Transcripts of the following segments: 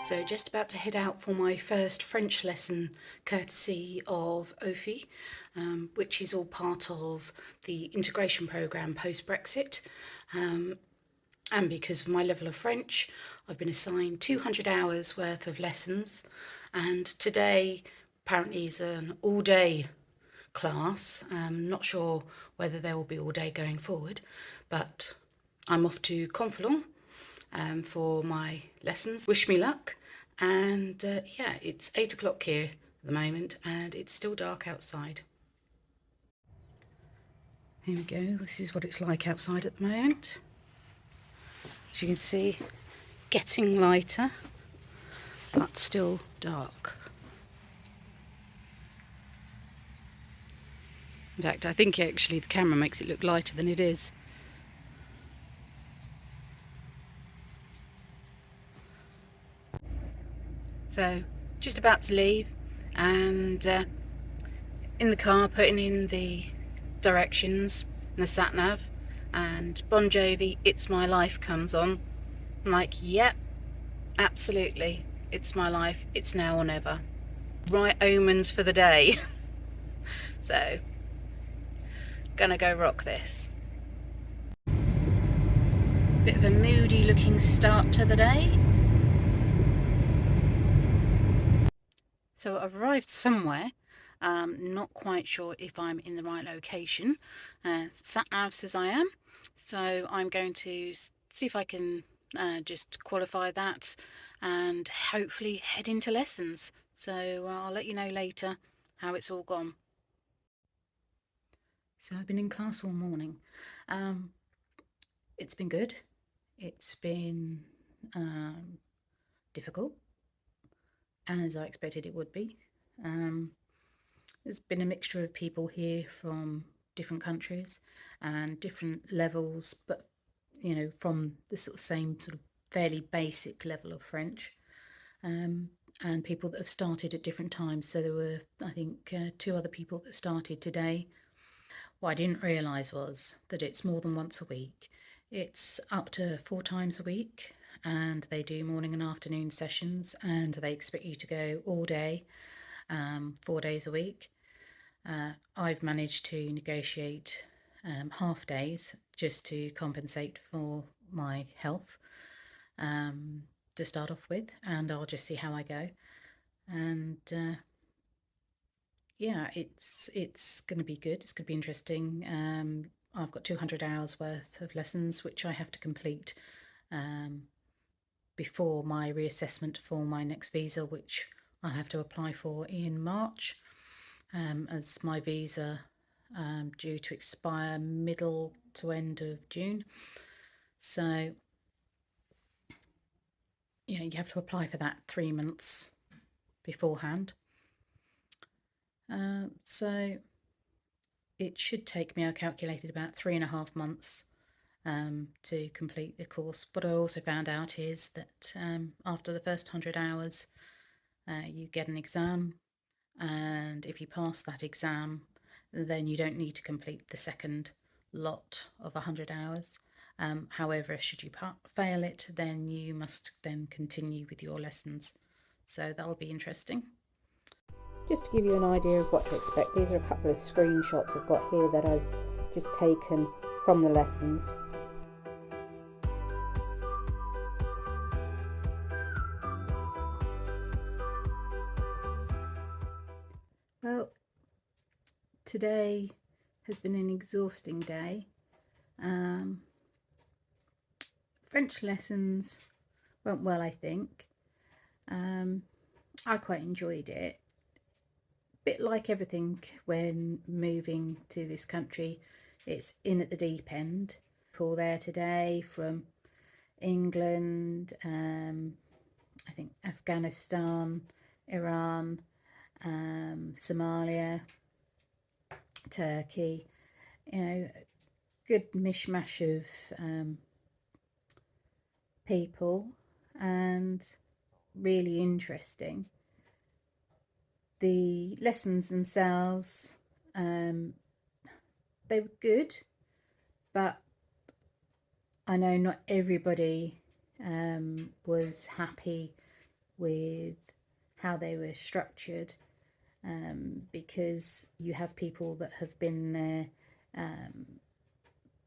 So just about to head out for my first French lesson, courtesy of OFII, which is all part of the integration programme post-Brexit. And because of my level of French, I've been assigned 200 hours worth of lessons. And today apparently is an all-day class. Not sure whether there will be all day going forward, but I'm off to Conflans for my lessons. Wish me luck. And yeah, it's 8 o'clock here at the moment and it's still dark outside. Here we go, this is what it's like outside at the moment. As you can see, getting lighter, but still dark. In fact, I think actually the camera makes it look lighter than it is. So, just about to leave, and in the car putting in the directions and the sat nav, and Bon Jovi, It's My Life comes on. I'm like, yep, absolutely, it's my life, it's now or never. Right omens for the day. So, gonna go rock this. Bit of a moody looking start to the day. So I've arrived somewhere, not quite sure if I'm in the right location. Sat nav says I am, so I'm going to see if I can just qualify that and hopefully head into lessons. So I'll let you know later how it's all gone. So I've been in class all morning. It's been good. It's been difficult, as I expected it would be. There's been a mixture of people here from different countries and different levels, but you know, from the sort of same sort of fairly basic level of French, and people that have started at different times. So there were, I think, 2 other people that started today. What I didn't realise was that it's more than once a week. It's up to 4 times a week, and they do morning and afternoon sessions, and they expect you to go all day, 4 days a week. I've managed to negotiate half days just to compensate for my health to start off with, and I'll just see how I go. And yeah, it's going to be good. It's going to be interesting. I've got 200 hours worth of lessons which I have to complete before my reassessment for my next visa, which I'll have to apply for in March, as my visa due to expire middle to end of June. So yeah, you have to apply for that 3 months beforehand. So it should take me, I calculated, about 3.5 months to complete the course. What I also found out is that after the first 100 hours, you get an exam, and if you pass that exam, then you don't need to complete the second lot of 100 hours. However, should you fail it, then you must then continue with your lessons. So that'll be interesting. Just to give you an idea of what to expect, these are a couple of screenshots I've got here that I've just taken from the lessons. Well, today has been an exhausting day. French lessons went well, I think. I quite enjoyed it. Bit like everything when moving to this country, it's in at the deep end. People there today from England, I think Afghanistan, Iran, Somalia, Turkey, you know, good mishmash of people, and really interesting. The lessons themselves, they were good, but I know not everybody was happy with how they were structured, because you have people that have been there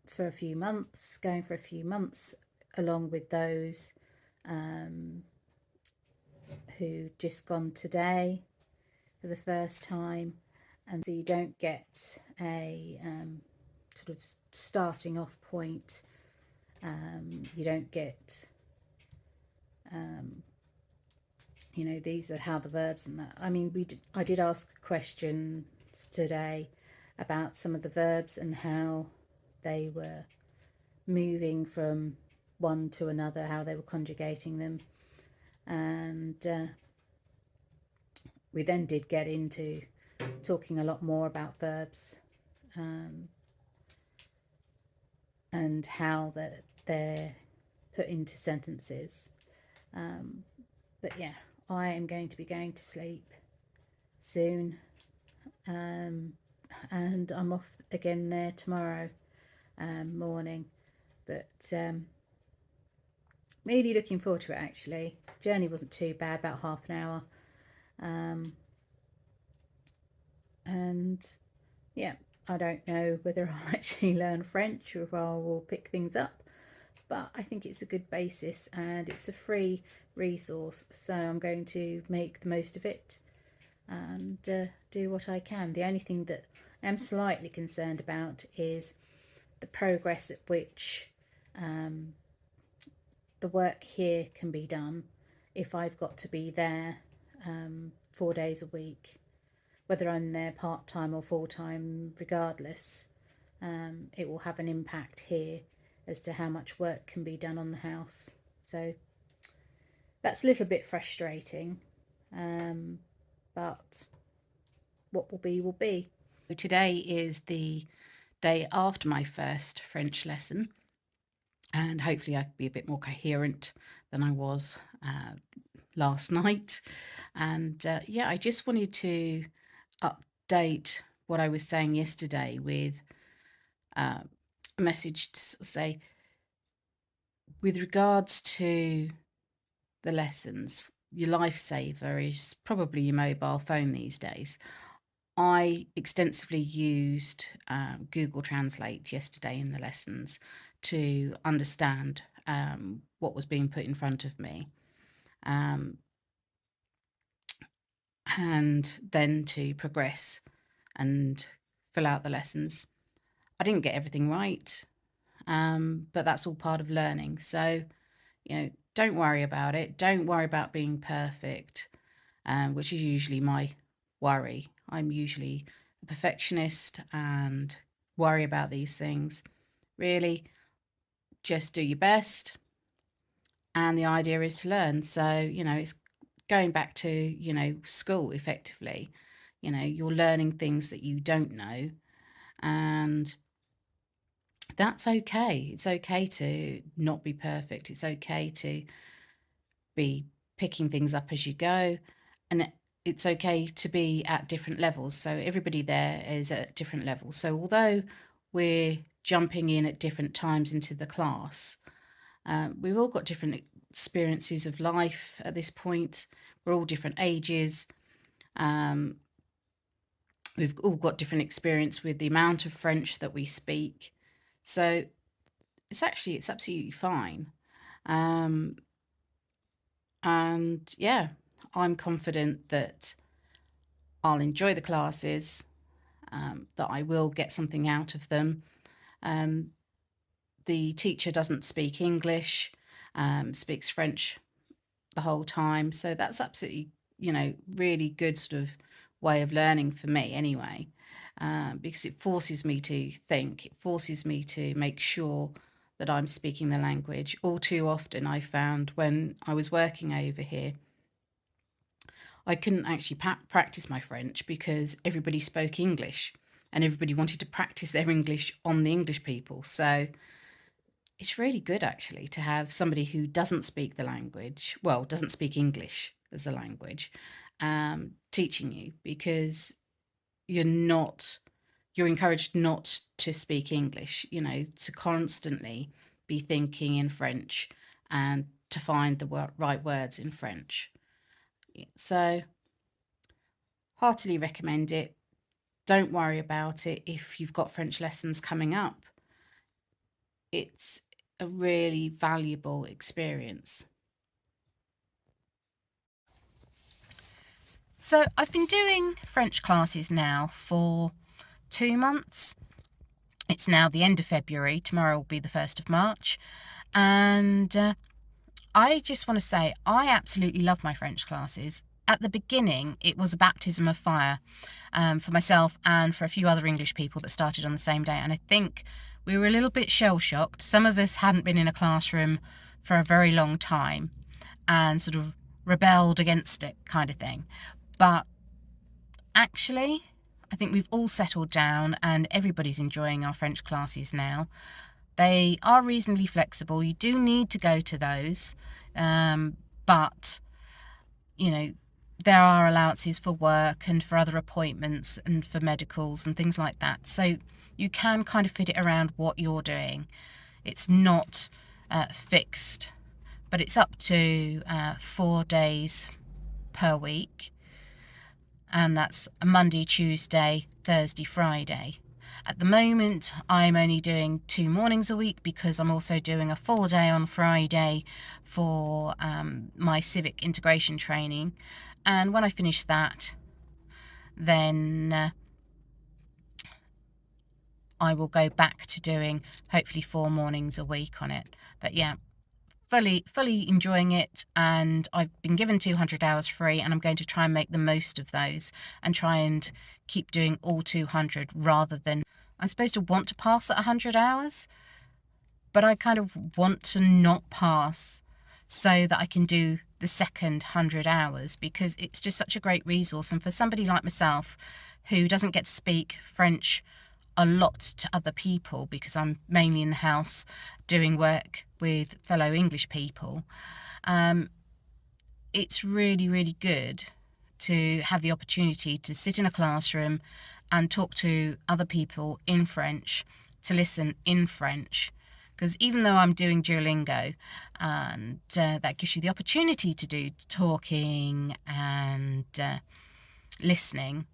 for a few months, going for a few months, along with those who just gone today for the first time. And so you don't get a sort of starting off point. You don't get, these are how the verbs and that. I mean, I did ask questions today about some of the verbs and how they were moving from one to another, how they were conjugating them. And we then did get into talking a lot more about verbs and how they're put into sentences. But yeah, I am going to be going to sleep soon, and I'm off again there tomorrow morning. But really looking forward to it, actually. Journey wasn't too bad, about half an hour. And yeah, I don't know whether I'll actually learn French or if I will pick things up, but I think it's a good basis and it's a free resource, so I'm going to make the most of it and do what I can. The only thing that I'm slightly concerned about is the progress at which the work here can be done if I've got to be there 4 days a week, whether I'm there part-time or full-time, regardless. It will have an impact here as to how much work can be done on the house. So that's a little bit frustrating, but what will be will be. Today is the day after my first French lesson, and hopefully I can be a bit more coherent than I was last night. And yeah, I just wanted to update what I was saying yesterday with a message to sort of say, with regards to the lessons, your lifesaver is probably your mobile phone these days. I extensively used Google Translate yesterday in the lessons to understand what was being put in front of me, and then to progress and fill out the lessons. I didn't get everything right, but that's all part of learning. So, don't worry about it. Don't worry about being perfect, which is usually my worry. I'm usually a perfectionist and worry about these things. Really, just do your best. And the idea is to learn. So, it's going back to, school effectively. You're learning things that you don't know. And that's okay. It's okay to not be perfect. It's okay to be picking things up as you go. And it's okay to be at different levels. So everybody there is at different levels. So although we're jumping in at different times into the class, we've all got different experiences of life at this point. We're all different ages. We've all got different experience with the amount of French that we speak. So it's absolutely fine. And yeah, I'm confident that I'll enjoy the classes, that I will get something out of them. The teacher doesn't speak English, speaks French the whole time. So that's absolutely, really good sort of way of learning for me anyway, because it forces me to think. It forces me to make sure that I'm speaking the language. All too often I found when I was working over here, I couldn't actually practice my French because everybody spoke English and everybody wanted to practice their English on the English people. So it's really good actually to have somebody who doesn't speak the language, well, doesn't speak English as a language, teaching you, because you're encouraged not to speak English, to constantly be thinking in French and to find the right words in French. So heartily recommend it. Don't worry about it if you've got French lessons coming up. It's a really valuable experience. So I've been doing French classes now for 2 months. It's now the end of February. Tomorrow will be the 1st of March. And I just want to say I absolutely love my French classes. At the beginning, it was a baptism of fire for myself and for a few other English people that started on the same day. And I think we were a little bit shell-shocked. Some of us hadn't been in a classroom for a very long time and sort of rebelled against it kind of thing. But actually, I think we've all settled down and everybody's enjoying our French classes now. They are reasonably flexible. You do need to go to those, but, you know, there are allowances for work and for other appointments and for medicals and things like that. So you can kind of fit it around what you're doing. It's not fixed, but it's up to 4 days per week. And that's a Monday, Tuesday, Thursday, Friday. At the moment, I'm only doing 2 mornings a week because I'm also doing a full day on Friday for my Civic Integration Training. And when I finish that, then I will go back to doing hopefully 4 mornings a week on it. But yeah, fully enjoying it, and I've been given 200 hours free, and I'm going to try and make the most of those and try and keep doing all 200 rather than I'm supposed to want to pass at 100 hours, but I kind of want to not pass so that I can do the second 100 hours because it's just such a great resource. And for somebody like myself who doesn't get to speak French a lot to other people because I'm mainly in the house doing work with fellow English people, it's really, really good to have the opportunity to sit in a classroom and talk to other people in French, to listen in French. Because even though I'm doing Duolingo, and that gives you the opportunity to do talking and listening,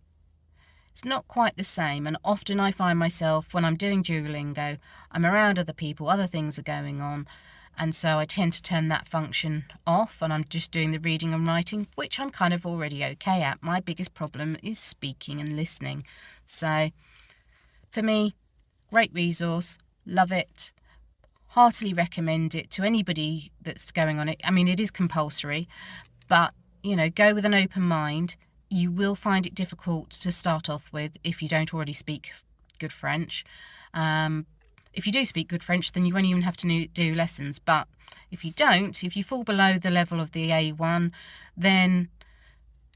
it's not quite the same. And often I find myself, when I'm doing Duolingo, I'm around other people, other things are going on, and so I tend to turn that function off and I'm just doing the reading and writing, which I'm kind of already okay at. My biggest problem is speaking and listening. So for me, great resource, love it, heartily recommend it to anybody that's going on it. I mean, it is compulsory, but, you know, go with an open mind. You will find it difficult to start off with if you don't already speak good French. If you do speak good French, then you won't even have to do lessons. But if you don't, if you fall below the level of the A1, then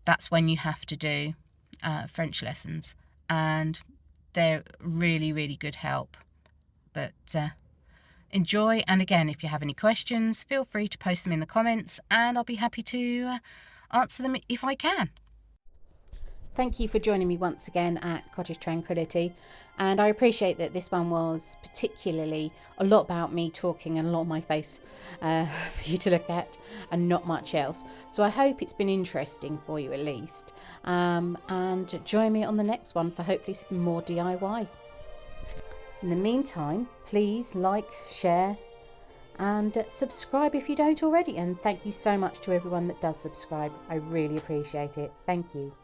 that's when you have to do French lessons. And they're really, really good help. But enjoy. And again, if you have any questions, feel free to post them in the comments and I'll be happy to answer them if I can. Thank you for joining me once again at Cottage Tranquility, and I appreciate that this one was particularly a lot about me talking and a lot on my face for you to look at and not much else. So I hope it's been interesting for you at least, and join me on the next one for hopefully some more DIY. In the meantime, please like, share and subscribe if you don't already, and thank you so much to everyone that does subscribe. I really appreciate it. Thank you.